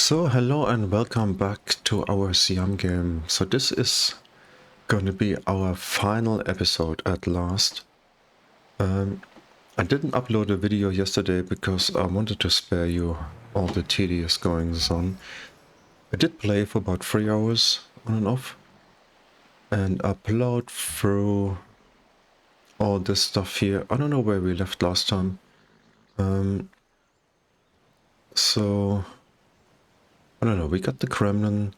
So hello and welcome back to our Siam game. So this is going to be our final episode at last. I didn't upload a video yesterday because I wanted to spare you all the tedious goings on. I did play for about 3 hours on and off and I plowed through all this stuff here. I don't know where we left last time. So I don't know, we got the Kremlin,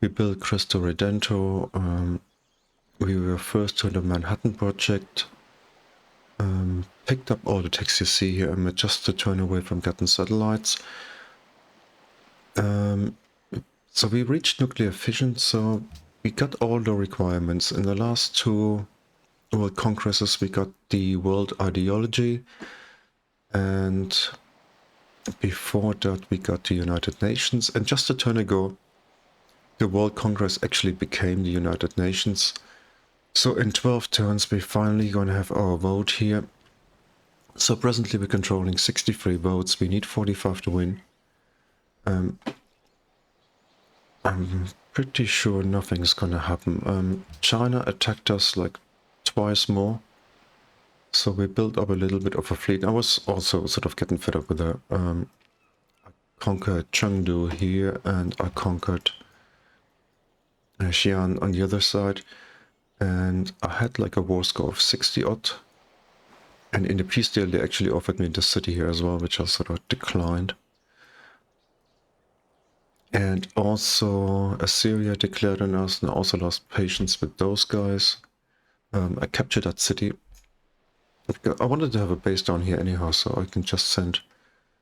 we built Cristo Redento, we were first to the Manhattan Project, picked up all the text you see here. I'm just to turn away from getting satellites. So we reached nuclear fission, so we got all the requirements. In the last two world congresses we got the world ideology, and before that we got the United Nations, and just a turn ago the World Congress actually became the United Nations. So in 12 turns we're finally gonna have our vote here. So presently we're controlling 63 votes, we need 45 to win. I'm pretty sure nothing's gonna happen. China attacked us like twice more. So we built up a little bit of a fleet. I was also sort of getting fed up with that. I conquered Chengdu here and I conquered Xi'an on the other side. And I had like a war score of 60 odd. And in the peace deal they actually offered me the city here as well, which I sort of declined. And also Assyria declared on us, and I also lost patience with those guys. I captured that city. I wanted to have a base down here anyhow, so I can just send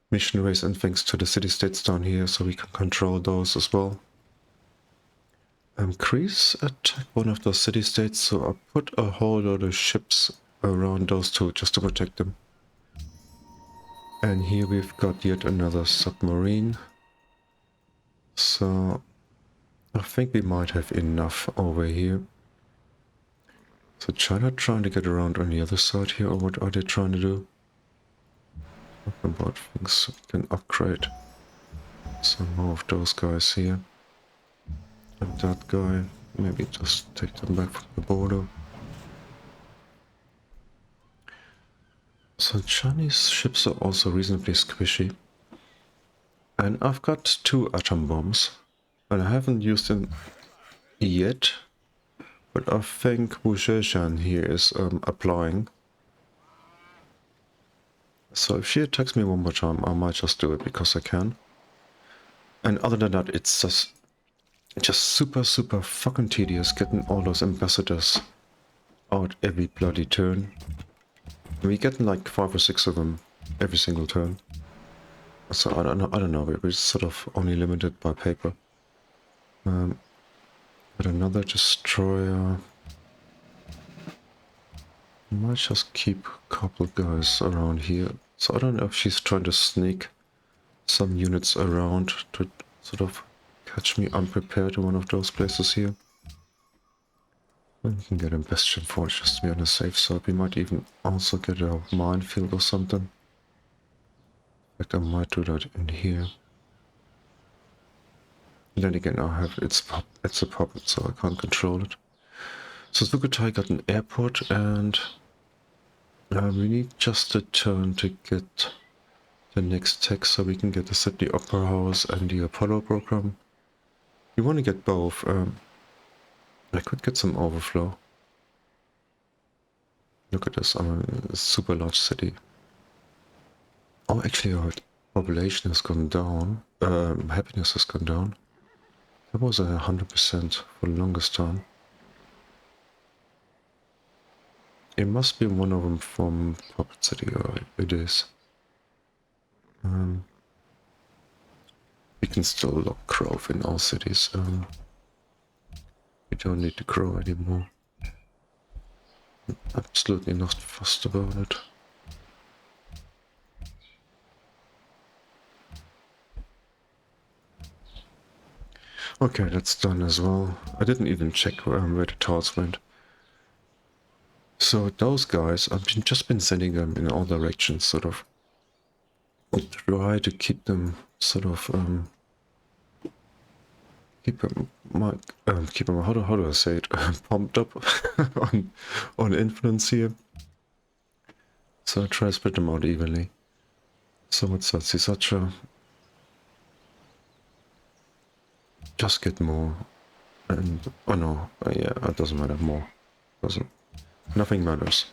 missionaries and things to the city-states down here so we can control those as well. Greece attacked one of those city-states, so I put a whole lot of ships around those two just to protect them. And here we've got yet another submarine. So I think we might have enough over here. So China trying to get around on the other side here, or what are they trying to do? Talk about things we can upgrade. Some more of those guys here. And that guy, maybe just take them back from the border. So Chinese ships are also reasonably squishy. And I've got 2 atom bombs. And I haven't used them yet. But I think Wu Zhejian here is applying. So if she attacks me one more time, I might just do it because I can. And other than that, it's just super fucking tedious getting all those ambassadors out every bloody turn. We're getting like 5 or 6 of them every single turn. So I don't know, we're sort of only limited by paper. But another destroyer. I might just keep a couple guys around here. So I don't know if she's trying to sneak some units around to sort of catch me unprepared in one of those places here. We can get a bastion forge just to be on the safe side. We might even also get a minefield or something. In fact, I might do that in here. And then again, it's a puppet, so I can't control it. So Sukhothai got an airport, and we need just a turn to get the next tech so we can get the Sydney Opera House and the Apollo program. We want to get both. I could get some overflow. Look at this, I'm a super large city. Oh, actually our population has gone down. Happiness has gone down. That was 100% for the longest time. It must be one of them from Puppet City, or it is. We can still lock growth in all cities. We don't need to grow anymore. I'm absolutely not fussed about it. Okay, that's done as well. I didn't even check where the tiles went. So those guys, I've just been sending them in all directions, sort of. Try to keep them sort of keep him, how do I say it, pumped up on influence here. So I try to spread them out evenly. So what's that? Sisacha. Just get more. And, oh no, yeah, it doesn't matter, more. Doesn't. Nothing matters.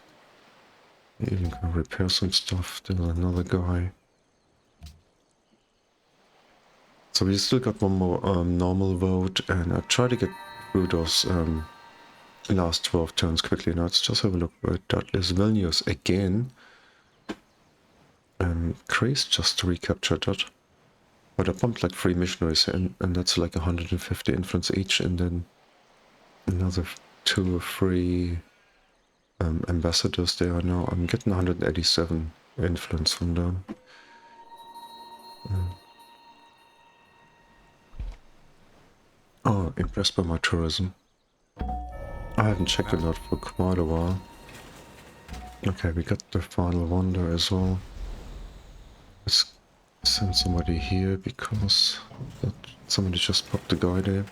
Even can repair some stuff. There's another guy. So we still got one more normal vote, and I try to get through those last 12 turns quickly. Now let's just have a look where that is. Vilnius again. Chris just recaptured that. But I pumped like 3 missionaries in, and that's like 150 influence each, and then another 2 or 3 ambassadors there now. I'm getting 187 influence from them. Oh, impressed by my tourism. I haven't checked it out for quite a while. Okay, we got the final one there as well. Let's send somebody here because somebody just popped a guy there.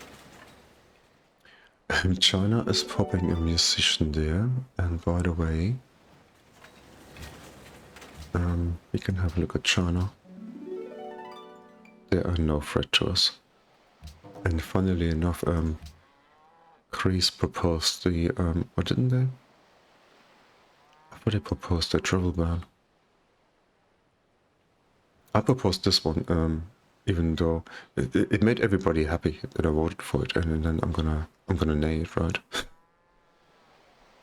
China is popping a musician there, and by the way, we can have a look at China. They are no threat to us. And funnily enough, Greece proposed the, what didn't they? I thought they proposed a travel ban. I proposed this one, even though it made everybody happy that I voted for it, and then I'm gonna nay it, right?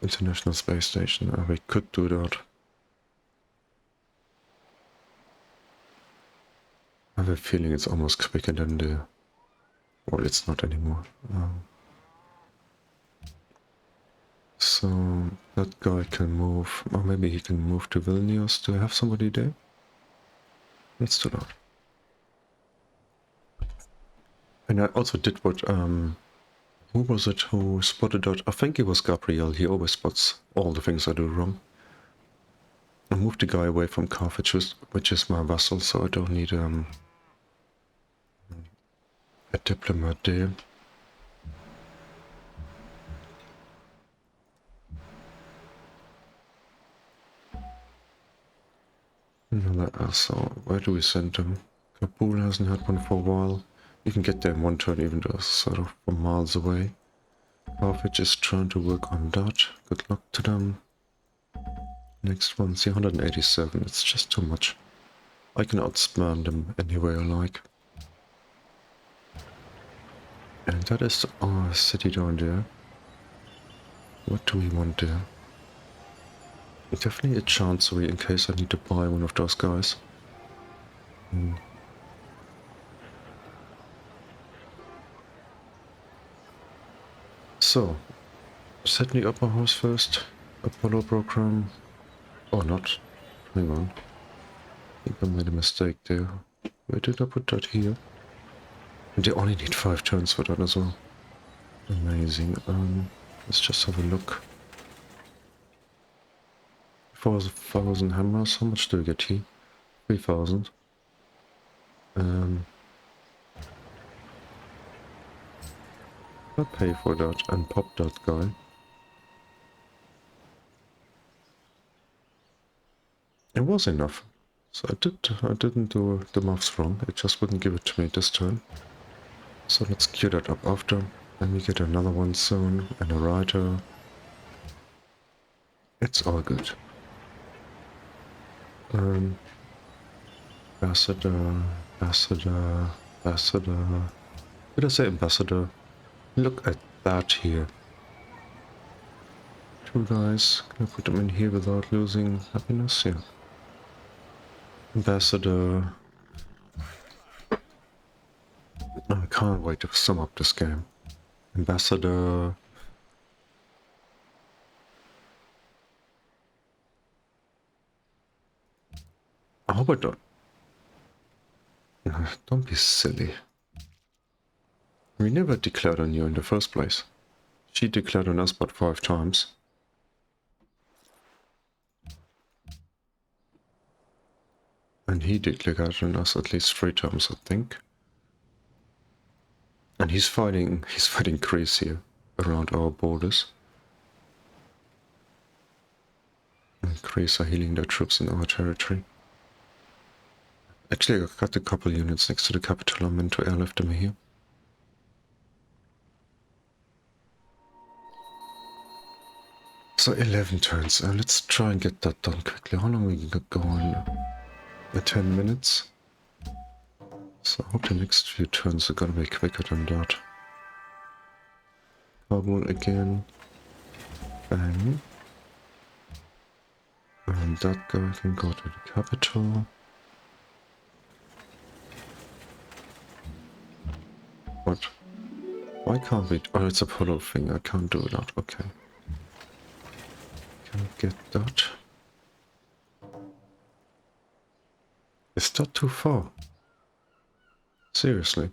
International Space Station, we could do that. I have a feeling it's almost quicker than the... Well, it's not anymore. So that guy can move, or maybe he can move to Vilnius. Do I have somebody there? Let's do that. And I also did what, who was it who spotted out? I think it was Gabriel. He always spots all the things I do wrong. I moved the guy away from Carthage, which is my vassal, so I don't need a diplomat there. Another assault. Where do we send him? Kabul hasn't had one for a while. You can get there in one turn, even though it's sort of from miles away. Carthage is trying to work on that. Good luck to them. Next one, see 187. It's just too much. I can outspam them any way I like. And that is our city down there. What do we want there? Definitely a chancery in case I need to buy one of those guys. So, set the upper house first. Apollo program. Or not. Hang on. I think I made a mistake there. Where did I put that here? And they only need 5 turns for that as well. Amazing. Let's just have a look. 4,000 hammers. How much do we get here? 3,000. I'll pay for that and pop that guy. It was enough. So I didn't do the maths wrong. It just wouldn't give it to me this turn. So let's queue that up after. Then we get another one soon and a writer. It's all good. Ambassador. Did I say ambassador? Look at that here. 2 guys. Can I put them in here without losing happiness? Yeah. Ambassador. I can't wait to sum up this game. Ambassador. I hope I don't. Don't be silly. We never declared on you in the first place. She declared on us but 5 times. And he declared on us at least 3 times, I think. And he's fighting Greece here, around our borders. And Greece are healing their troops in our territory. Actually, I've got a couple units next to the capital. I'm meant to airlift them here. So 11 turns. Let's try and get that done quickly. How long we can go on? 10 minutes. So I hope the next few turns are gonna be quicker than that. Kabul again. Bang. And that guy can go to the capital. What? Why can't we? Oh, it's a polo thing. I can't do that. Okay. Can't get that. Is that too far? Seriously?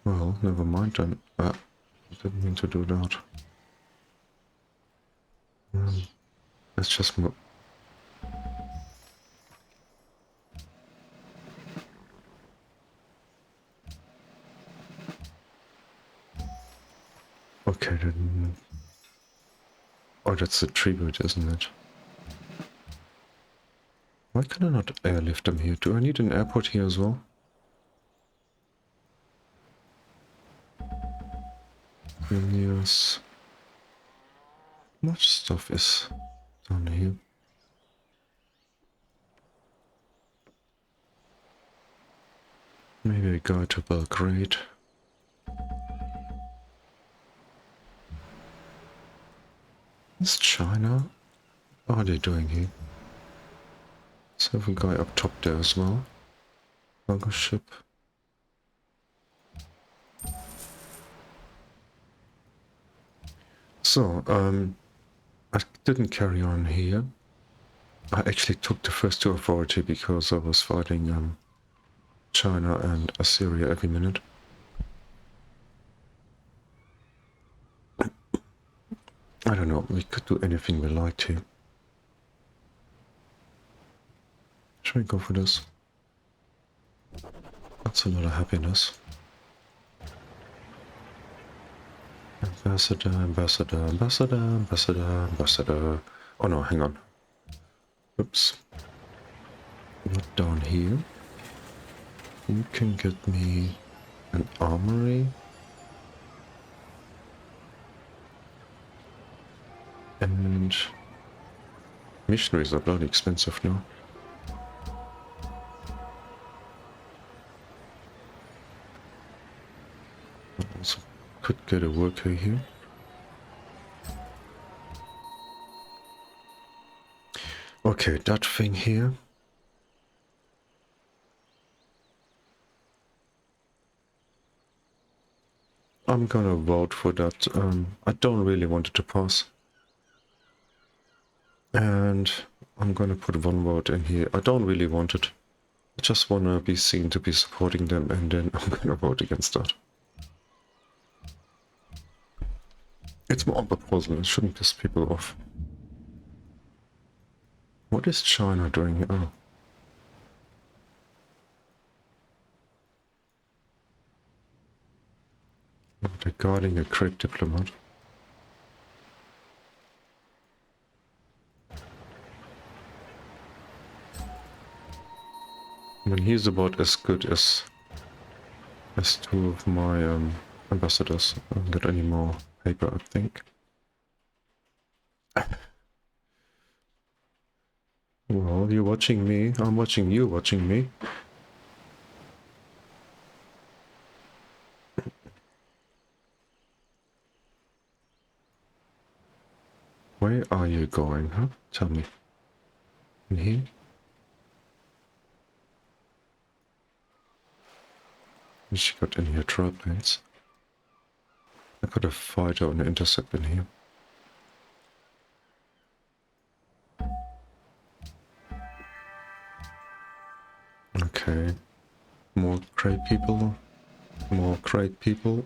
Well, never mind then. I didn't mean to do that. Let's just move. Okay, then. Oh, that's the tribute, isn't it? Why can I not airlift them here? Do I need an airport here as well? Yes. Much stuff is down here. Maybe a guy to Belgrade. Is China? What are they doing here? Let's have a guy up top there as well. Cargo ship. So, I didn't carry on here. I actually took the first two authority because I was fighting China and Assyria every minute. I don't know, we could do anything we like to. Should we go for this? That's a lot of happiness. Ambassador, ambassador, ambassador, ambassador, ambassador. Oh no, hang on. Oops. Not down here. You can get me an armory. And missionaries are bloody expensive now. Also could get a worker here. Okay, that thing here. I'm gonna vote for that. I don't really want it to pass. And I'm gonna put one vote in here. I don't really want it. I just wanna be seen to be supporting them, and then I'm gonna vote against that. It's more on proposal, it shouldn't piss people off. What is China doing here? Oh. They're guarding a great diplomat. I mean, he's about as good as two of my ambassadors. I don't get any more paper, I think. Well, you're watching me. I'm watching you watching me. Where are you going, huh? Tell me. In here? Has she got any trial planes? I got a fighter and an intercept in here. Okay. More great people. More great people.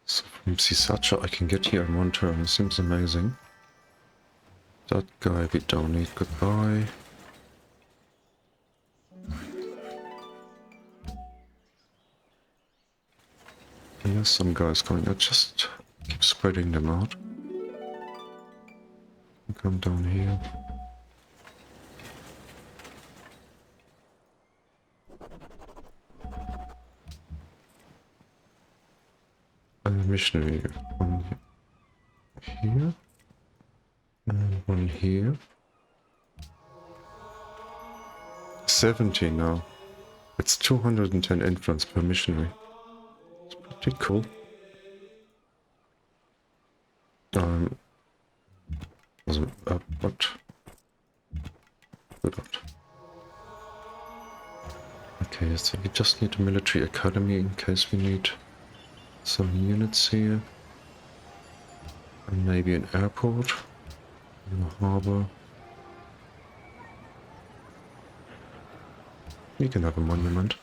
So from Sisacha I can get here in one turn. Seems amazing. That guy we don't need. Goodbye. And there's some guys coming. I just keep spreading them out. Come down here. And a missionary. One here. And one here. 70 now. It's 210 influence per missionary. It's pretty cool. What? Good out. Okay, so we just need a military academy in case we need some units here. And maybe an airport in the harbor. We can have a monument.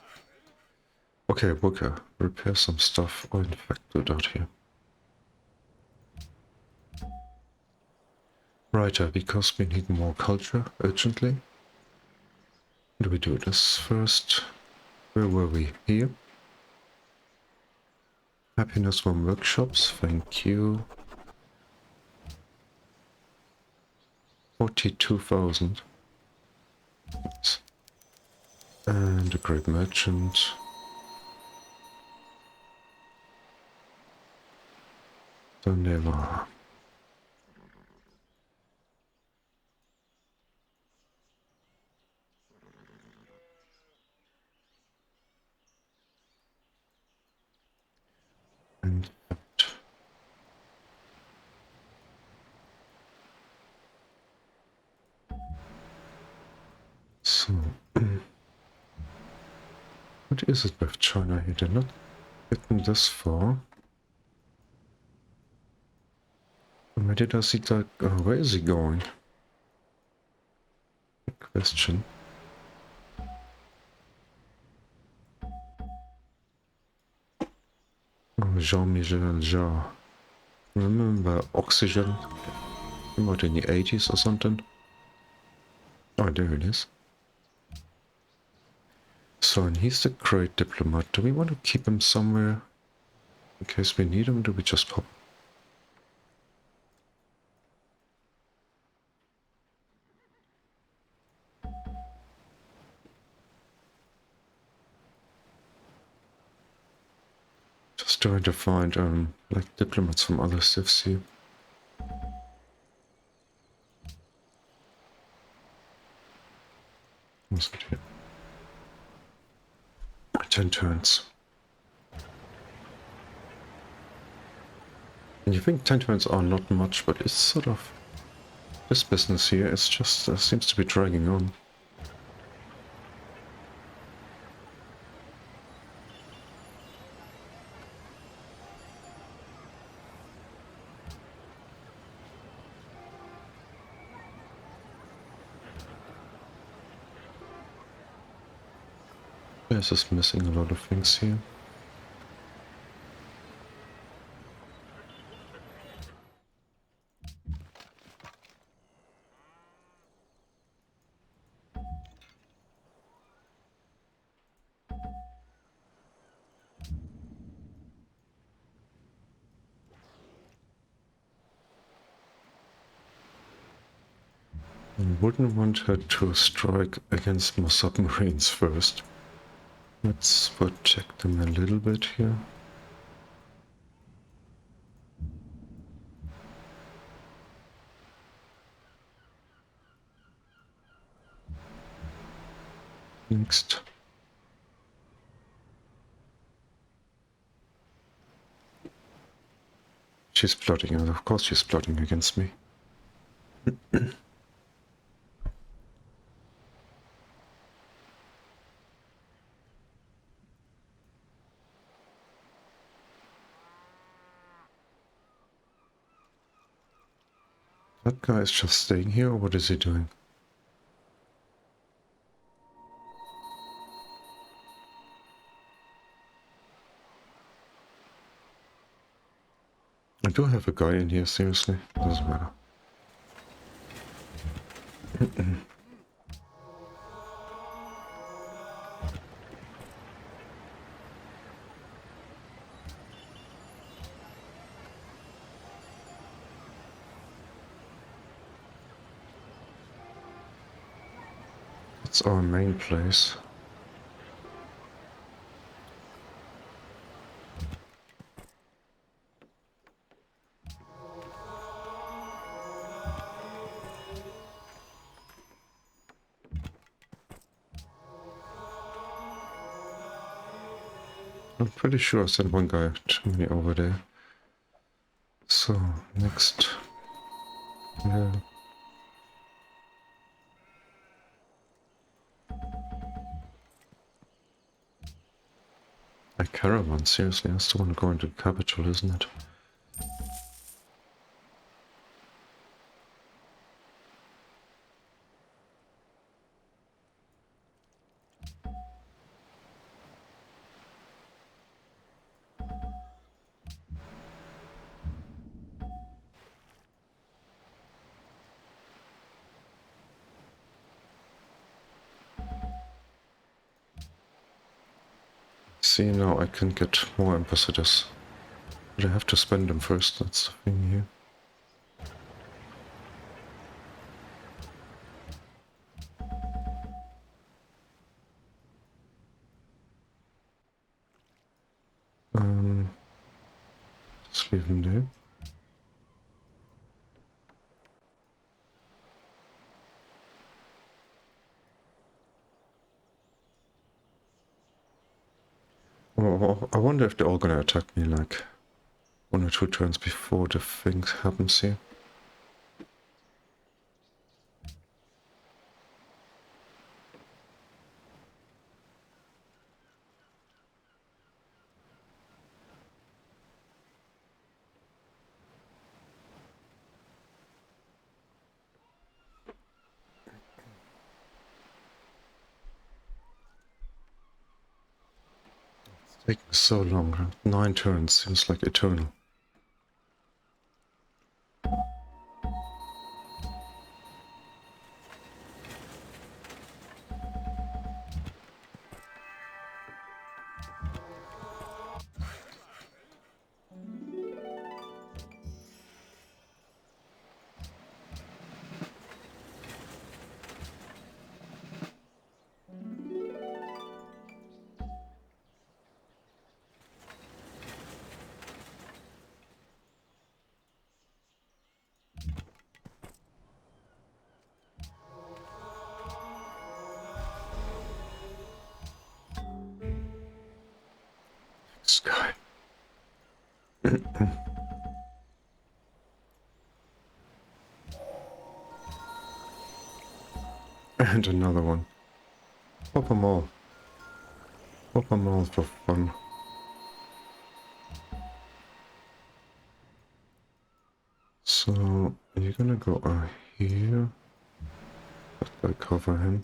Okay, worker, repair some stuff, or in fact build out here. Writer, because we need more culture urgently. Do we do this first? Where were we? Here? Happiness from workshops, thank you. 42,000. And a great merchant. So never. And so what is it with China here? They're not getting this far. Where did I see that? Oh, where is he going? Good question. Oh, Jean-Michel Jarre. Remember Oxygen? About in the 80s or something? Oh, there it is. So, and he's the great diplomat. Do we want to keep him somewhere in case we need him? Do we just pop? Just trying to find like diplomats from other civs here. What's it here? 10 turns. And you think 10 turns are not much, but it's sort of... This business here is just seems to be dragging on. This is missing a lot of things here. I wouldn't want her to strike against more submarines first. Let's protect them a little bit here. Next. She's plotting, and of course she's plotting against me. That guy is just staying here, or what is he doing? I do have a guy in here, seriously. Doesn't matter. It's our main place. I'm pretty sure I sent one guy to me over there. So, next. Yeah. A caravan, seriously, I still want to go into the capital, isn't it? See, now I can get more ambassadors. But I have to spend them first, that's the thing here. Just leave him there. Oh, I wonder if they're all gonna attack me like 1 or 2 turns before the thing happens here. Taking so long, huh? 9 turns seems like eternal. Sky. And another one. Pop them all. Pop them all for fun. So, you're gonna go here. That guy cover him.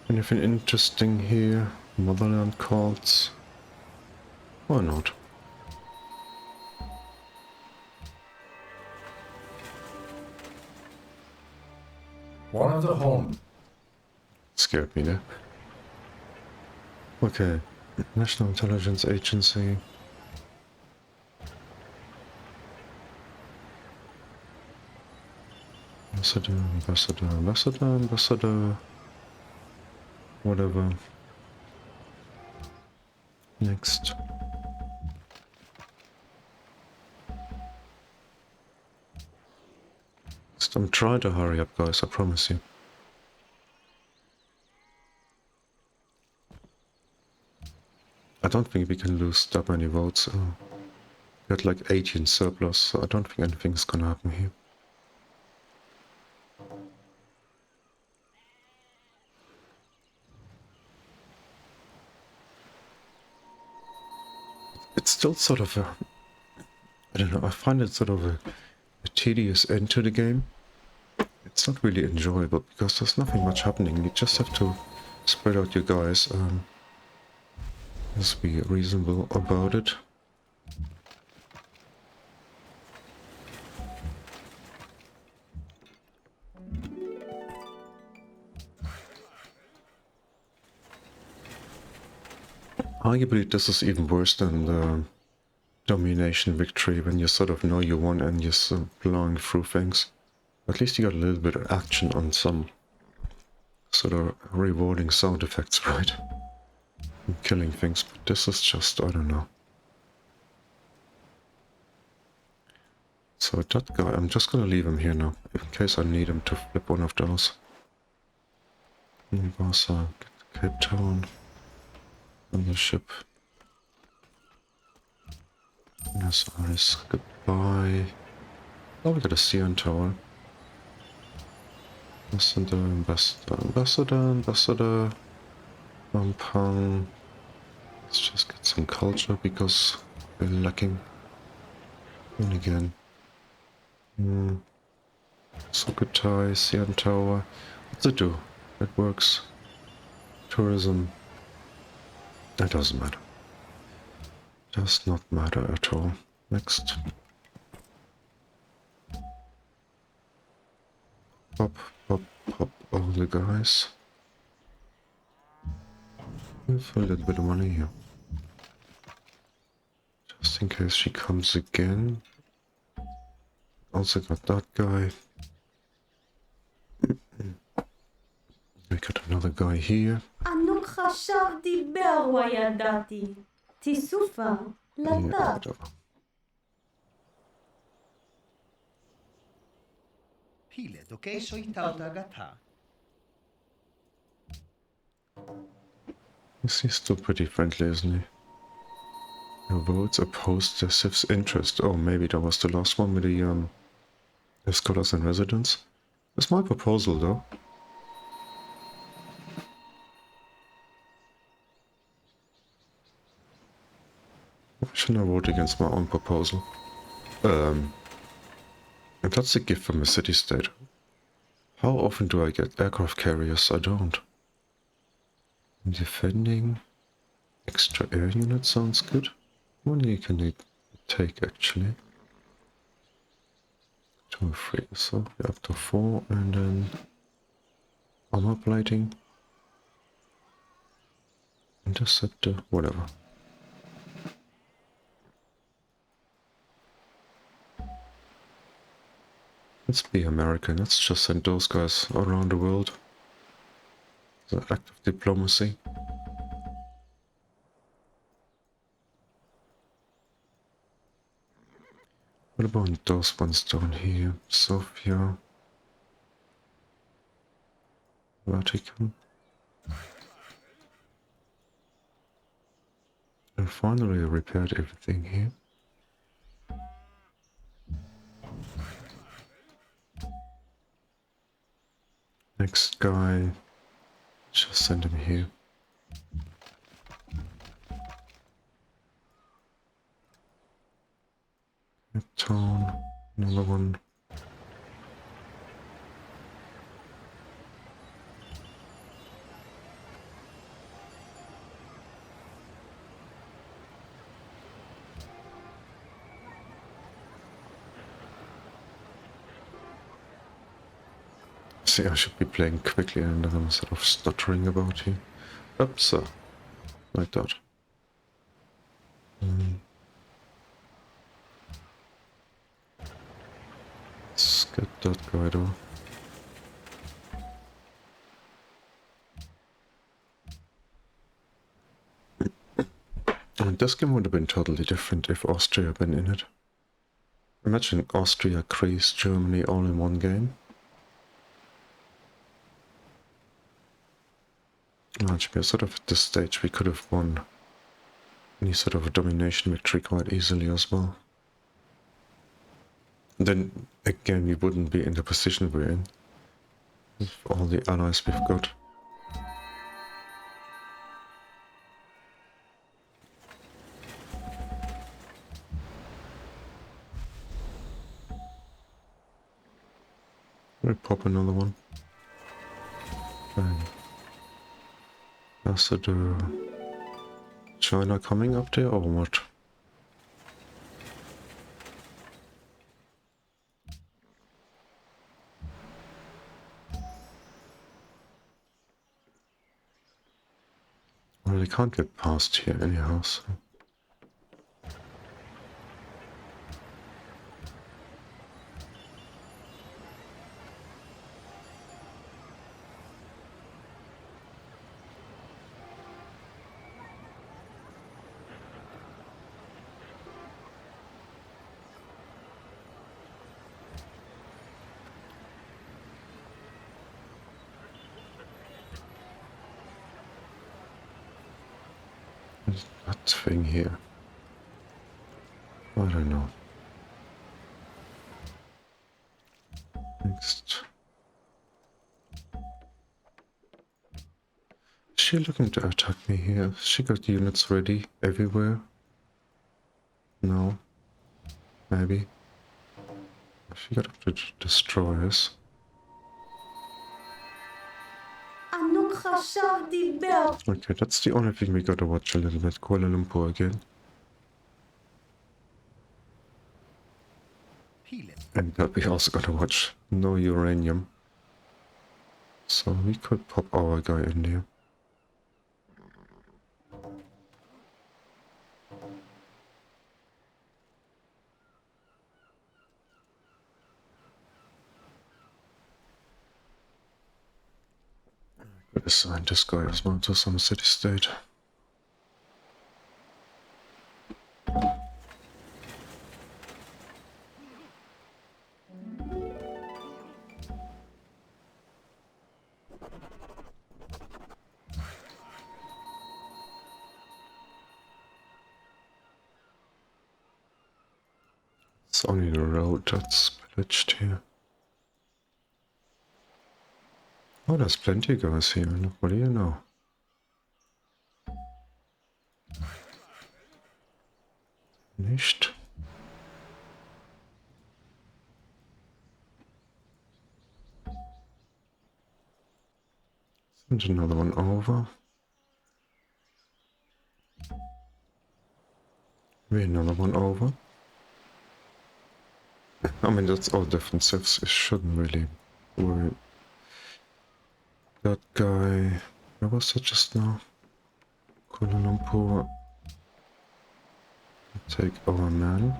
Anything interesting here? Motherland cults? Why not? One of the home. Scared me there. Okay. National Intelligence Agency. Ambassador, ambassador, ambassador, ambassador. Whatever. Next. I'm trying to hurry up, guys, I promise you. I don't think we can lose that many votes. We got like 18 surplus, so I don't think anything's gonna happen here. It's still sort of a... I don't know, I find it sort of a tedious end to the game. It's not really enjoyable because there's nothing much happening. You just have to spread out your guys. Let's be reasonable about it. Arguably, this is even worse than the domination victory when you sort of know you won and you're still blowing through things. At least you got a little bit of action on some sort of rewarding sound effects, right? And killing things, but this is just, I don't know. So that guy, I'm just gonna leave him here now, in case I need him to flip one of those. Mombasa, get Cape Town on the ship. Yes, ice, goodbye. Oh, we got a Siam tower. Ambassador. Pampang. Let's just get some culture because we're lacking. And again. Sukhothai, Siam Tower. What's it do? It works. Tourism. That doesn't matter. Does not matter at all. Next. Pop, pop, pop all the guys. With a little bit of money here. Just in case she comes again. Also got that guy. We got another guy here. אנו חשבתי ברוע ידעתי. תיסופה, Yeah, לדעת. whatever. Pile do que soy tauta gata. He's still pretty friendly, isn't he? Your votes opposed the Sif's interest. Oh, maybe that was the last one with the scholars in residence. That's my proposal, though. Why shouldn't I vote against my own proposal? And that's a gift from a city-state. How often do I get aircraft carriers? I don't. Defending extra air unit sounds good. How many can they take, actually? 2 or 3, so up to 4, and then armor plating. Interceptor, whatever. Let's be American, let's just send those guys around the world. The act of diplomacy. What about those ones down here? Sofia. Vatican. And finally repaired everything here. Next guy, just send him here. Town, another one. See, I should be playing quickly and I'm sort of stuttering about here. Oops, so, like that. Let's get that guy though. And this game would have been totally different if Austria had been in it. Imagine Austria, Greece, Germany all in one game. Imagine, sort of at this stage we could have won any sort of a domination victory quite easily as well. And then again we wouldn't be in the position we're in with all the allies we've got. We'll pop another one. Bang. Ambassador. China coming up there or what? Well, they can't get past here anyhow, so... What's that thing here? I don't know. Next. Is she looking to attack me here? She got units ready everywhere? No. Maybe. She got up to destroy us. Anuk חשבתי בר... Okay, that's the only thing we gotta watch a little bit. Kuala Lumpur again. And that we also gotta watch no uranium. So we could pop our guy in there. Could assign this guy as well to some city-state. It's only the road that's pillaged here. Oh, there's plenty of guys here. What do you know? Nicht. Send another one over. Maybe another one over. I mean, that's all defensives. It shouldn't really worry. That guy... Where was that just now? Kuala Lumpur. Take our man.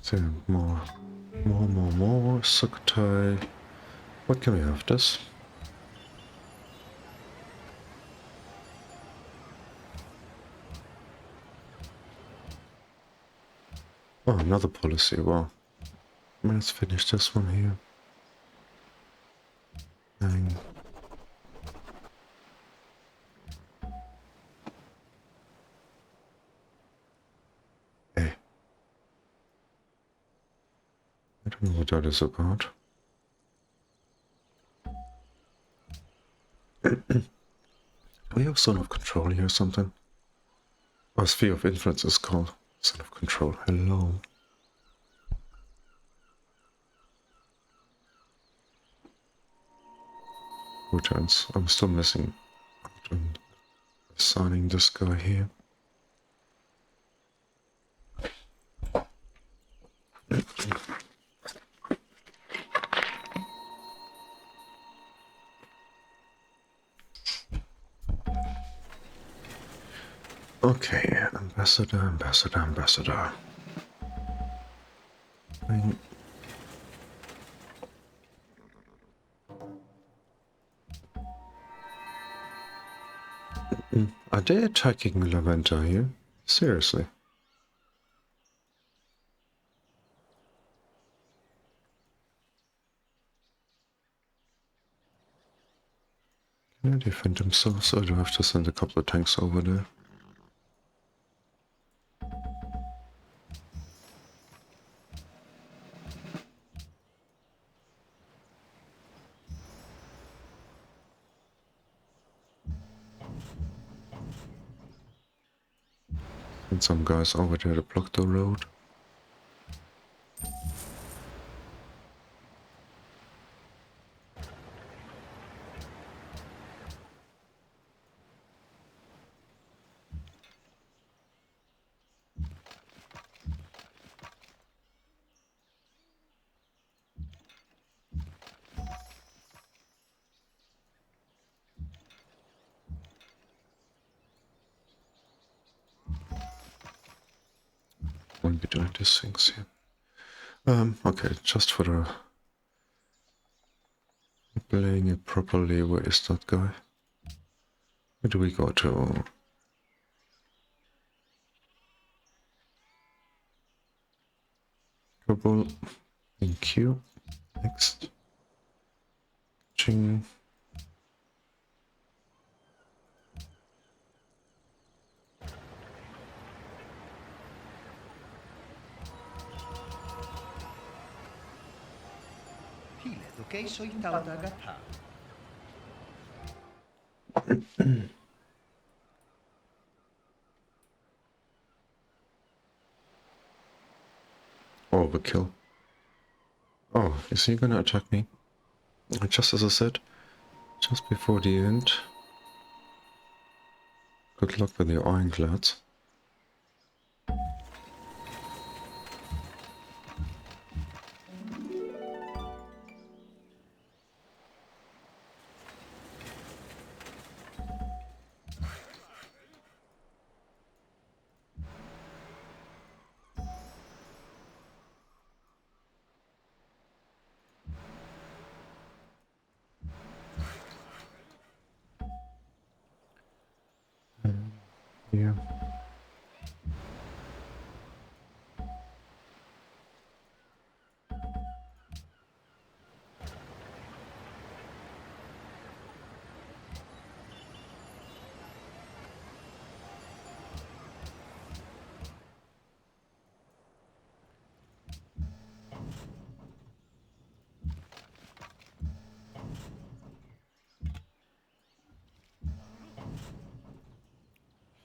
So, more. Sukhothai. What can we have this? Oh, another policy. Wow. Let's finish this one here. Bang. Hey. I don't know what that is about. We have Zone of Control here or something? Oh, Sphere of Influence is called Zone of Control. Hello. Returns. I'm still missing out on assigning this guy here. Okay, ambassador. Are they attacking Laventa here? Seriously? Can they defend themselves, or do I have to send a couple of tanks over there? And some guys over there to block the road. shouldn't be doing these things here. Okay, just for the playing it properly. Where is that guy? Where do we go to? Trouble. Thank you. Next. Ching. Hile dokei soitauta gata. Overkill. Oh, is he gonna attack me? Just as I said, just before the end. Good luck with your ironclads. Yeah.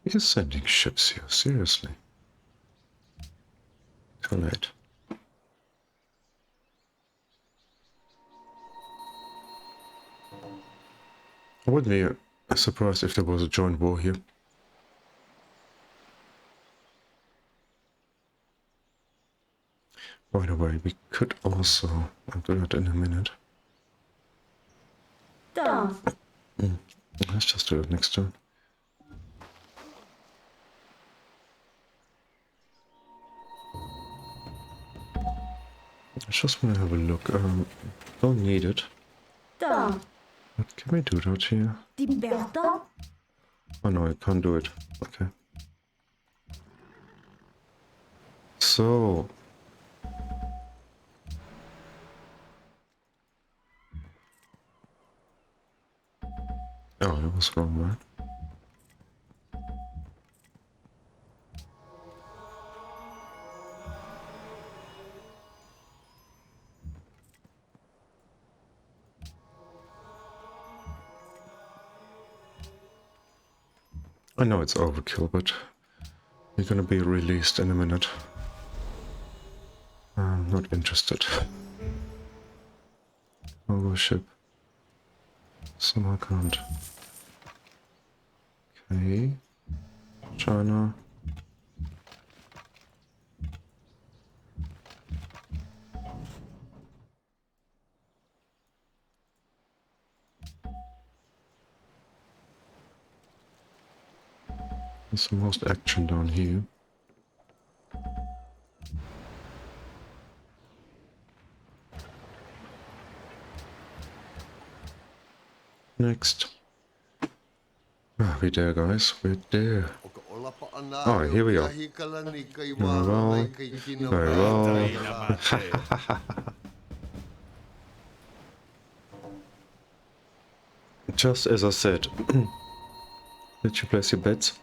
He's sending ships here, seriously. Too late. I wouldn't be surprised if there was a joint war here. By the way, we could also, I'll do that in a minute. Done. Let's just do it next turn. I just want to have a look. Don't need it. Done. But can we do that here? Liberta. Oh no, I can't do it. Okay. So. Oh, I was wrong, right? I know it's overkill, but you're gonna be released in a minute. I'm not interested. Cargo ship. Samarkand. Okay. China. There's the most action down here. Next. Ah, we're there, guys. We're there. Oh, here we are. Very well. Very well. Just as I said. Did you place your bets?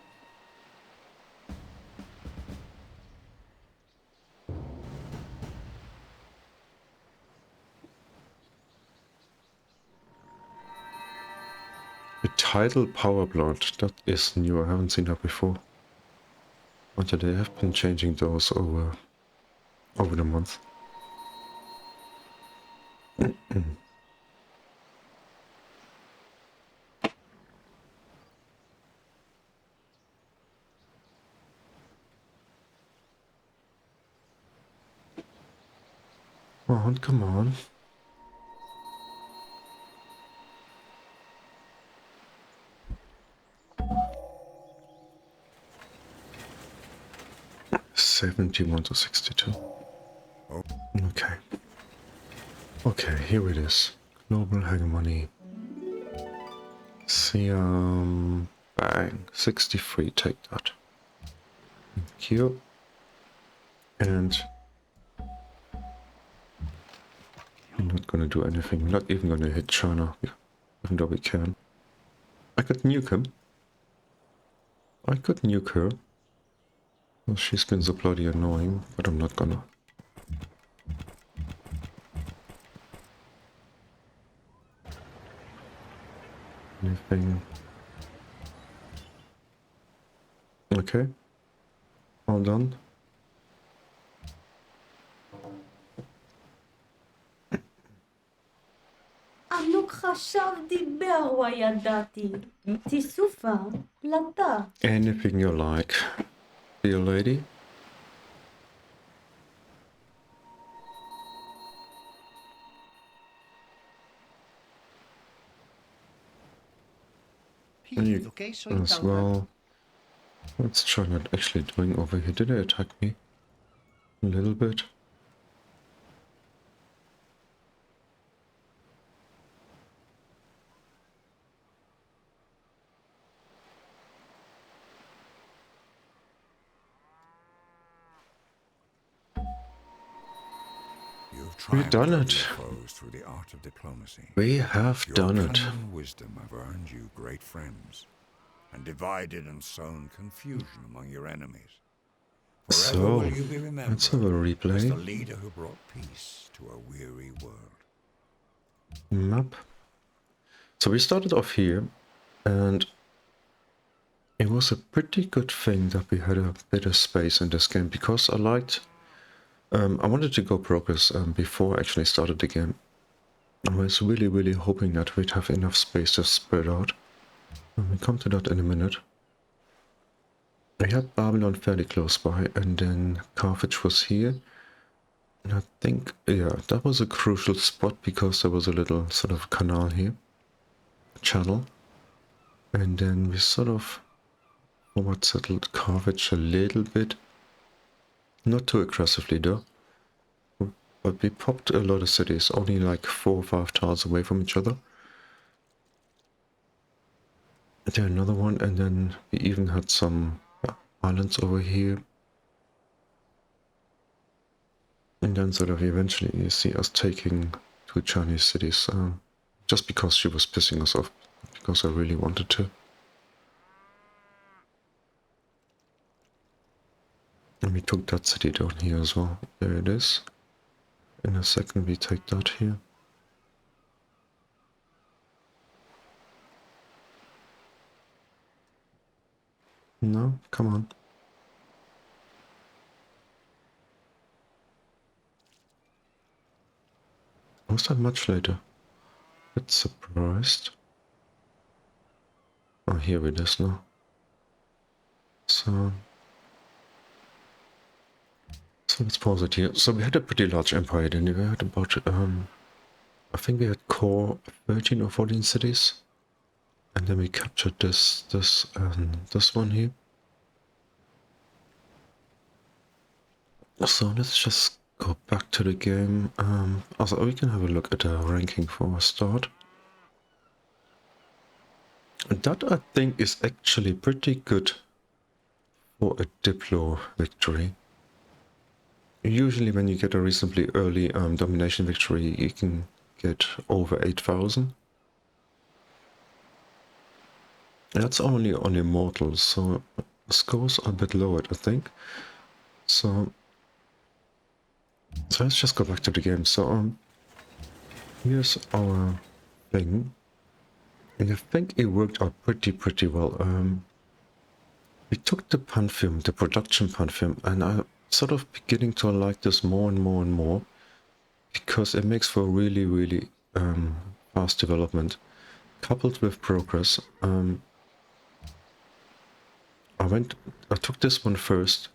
A tidal power plant. That is new. I haven't seen that before. But they have been changing those over the month. Come on, come on. 71 to 62. Okay. Okay, here it is. Global hegemony. Siam. Bang. 63, take that. Thank you. And I'm not gonna do anything. I'm not even gonna hit China, even though we can. I could nuke him. I could nuke her. Well, she's been so bloody annoying, but I'm not gonna. Anything. Okay. All done. ענוק חשב דיבר וידעתי. תיסופה פלטה. Anything you like, dear lady. You as well. What's China actually doing over here? Did they attack me? A little bit. We've done it. Through the art of diplomacy. We have done Your it. cunning and wisdom have earned you great friends, and divided and sown confusion among your enemies. Forever So, will you be remembered let's have a as the replay. leader who brought peace to a weary world. Map. So we started off here, and it was a pretty good thing that we had a bit of space in this game, because I wanted to go progress before I actually started the game. I was really hoping that we'd have enough space to spread out. And we'll come to that in a minute. We had Babylon fairly close by, and then Carthage was here. And I think, yeah, that was a crucial spot because there was a little sort of canal here. Channel. And then we sort of forward settled Carthage a little bit. Not too aggressively though. But we popped a lot of cities, only like 4 or 5 tiles away from each other. There another one, and then we even had some islands over here. And then sort of eventually you see us taking 2 Chinese cities, just because she was pissing us off, because I really wanted to. And we took that city down here as well. There it is. In a second we take that here. No, come on. Was that much later? Bit surprised. Oh, here it is now. So let's pause it here. So we had a pretty large empire then. We had about, I think we had core 13 or 14 cities. And then we captured this one here. So let's just go back to the game. Also, we can have a look at the ranking for a start. That, I think, is actually pretty good for a Diplo victory. Usually when you get a reasonably early domination victory, you can get over 8,000. That's only on Immortal, so the scores are a bit lowered, I think. So let's just go back to the game. So here's our thing. And I think it worked out pretty well. We took the Pantheon, the production Pantheon, and I'm sort of beginning to like this more and more, because it makes for really fast development, coupled with progress. I took this one first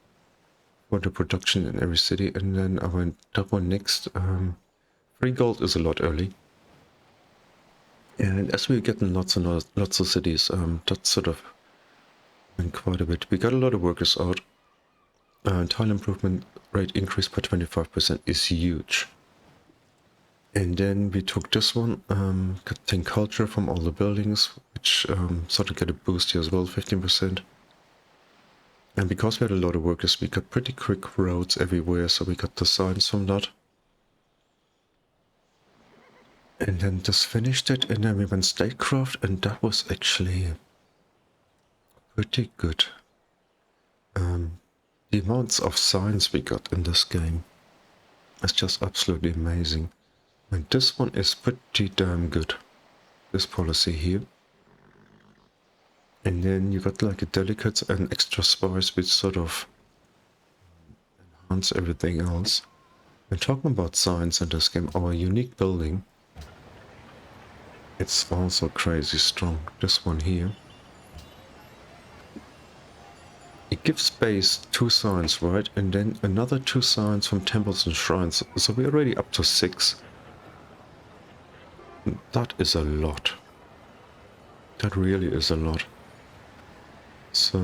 for the production in every city, and then I went that one next. 3 gold is a lot early. And as we're getting lots of cities, that sort of went quite a bit. We got a lot of workers out. Tile improvement rate increase by 25% is huge. And then we took this one, got 10 culture from all the buildings, which sort of get a boost here as well, 15%. And because we had a lot of workers, we got pretty quick roads everywhere, so we got the signs from that. And then just finished it, and then we went statecraft, and that was actually pretty good. The amounts of signs we got in this game is just absolutely amazing. And this one is pretty damn good, this policy here. And then you got like a delicate and extra spice which sort of enhance everything else. And talking about science in this game, our unique building, it's also crazy strong. This one here. It gives base 2 signs, right? And then another 2 signs from temples and shrines. So we're already up to 6. That is a lot. That really is a lot. So,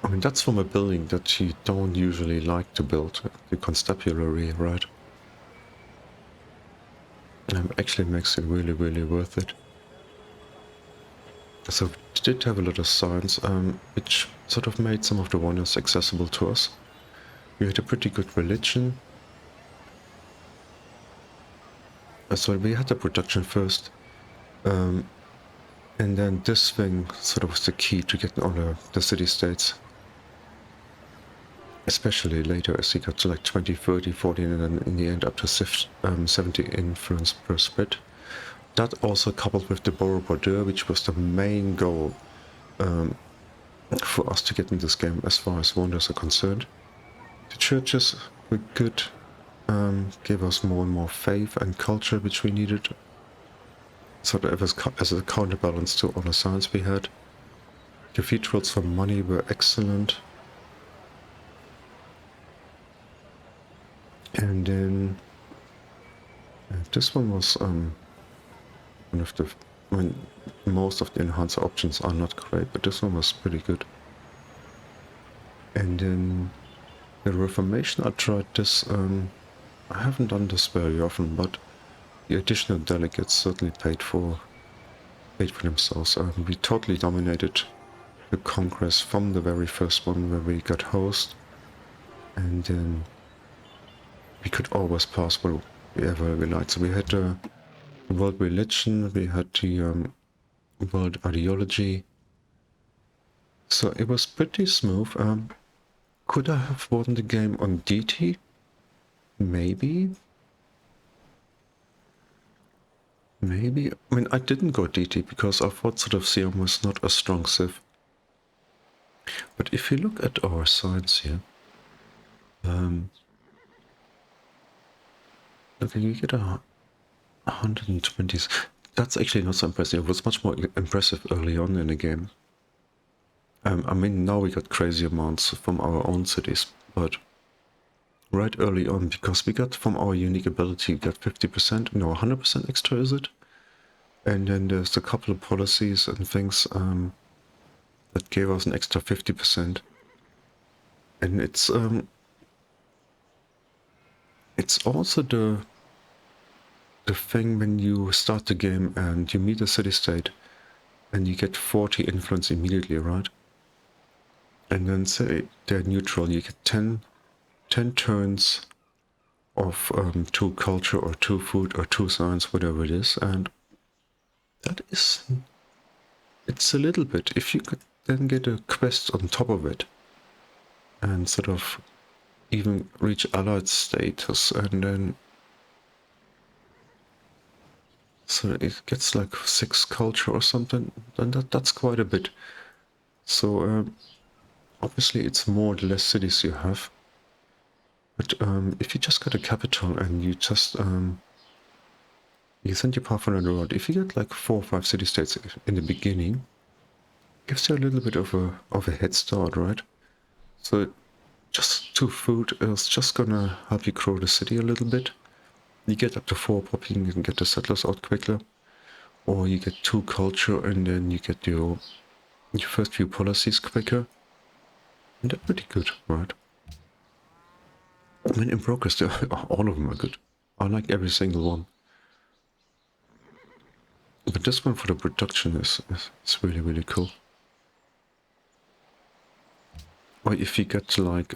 I mean, that's from a building that you don't usually like to build, the constabulary, right? Actually makes it really, really worth it. So we did have a lot of science, which sort of made some of the wonders accessible to us. We had a pretty good religion. So we had the production first. And then this thing sort of was the key to getting all the city-states. Especially later as we got to like 20, 30, 40, and then in the end up to 70 influence per spread. That also coupled with the Borough Bordeaux, which was the main goal for us to get in this game as far as wonders are concerned. The churches were good, gave us more and more faith and culture which we needed. Sort of as a counterbalance to all the science we had. Cathedrals for money were excellent. And then this one was one of the, I mean, most of the enhancer options are not great, but this one was pretty good. And then the Reformation, I tried this, I haven't done this very often, but the additional delegates certainly paid for themselves. We totally dominated the Congress from the very first one where we got host, and then we could always pass wherever we liked. So we had the world religion, we had the world ideology. So it was pretty smooth. Could I have won the game on DT? Maybe. Maybe. I mean, I didn't go DT because I thought sort of Siam was not a strong civ. But if you look at our science here, okay, you get 120. That's actually not so impressive. It was much more impressive early on in the game. I mean, now we got crazy amounts from our own cities, but right early on, because we got from our unique ability, we got 50%, no, 100% extra, is it? And then there's a couple of policies and things that gave us an extra 50%. And it's also the thing when you start the game and you meet a city-state and you get 40 influence immediately, right? And then say they're neutral, you get 10 turns of 2 culture or 2 food or 2 science, whatever it is, and that is, it's a little bit. If you could then get a quest on top of it and sort of even reach allied status, and then so it gets like 6 culture or something, then that's quite a bit. So obviously it's more or less cities you have, but if you just got a capital and you just you send your path on the road, if you get like 4 or 5 city-states in the beginning, it gives you a little bit of a head start, right? So just 2 food is just gonna help you grow the city a little bit. You get up to 4 popping, you can get the settlers out quicker. Or you get 2 culture and then you get your your first few policies quicker. And they're pretty good, right? I mean, in progress, all of them are good. I like every single one. But this one for the production is really, really cool. Or if you get like,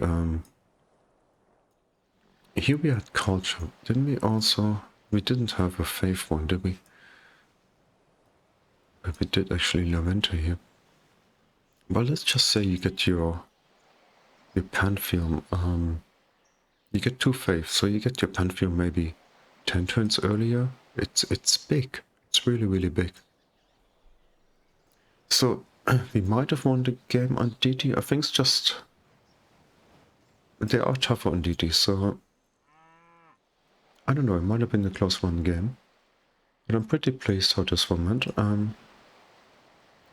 here we had culture. Didn't we also, we didn't have a faith one, did we? But we did actually Laventa here. Well, let's just say you get your pantheon, you get 2 faiths, so you get your pantheon maybe 10 turns earlier. It's big. It's really, really big. So we might have won the game on DD. I think it's just they are tougher on DD, so I don't know, it might have been a close one game. But I'm pretty pleased how this one went. And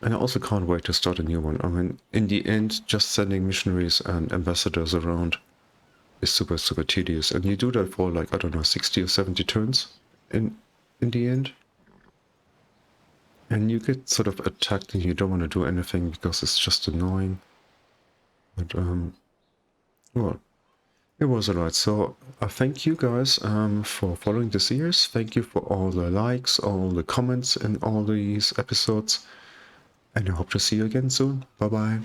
I also can't wait to start a new one. I mean, in the end, just sending missionaries and ambassadors around is super, super tedious. And you do that for like, I don't know, 60 or 70 turns in the end. And you get sort of attacked and you don't want to do anything because it's just annoying. But, well, it was alright. So I thank you guys for following the series. Thank you for all the likes, all the comments in all these episodes. And I hope to see you again soon. Bye bye.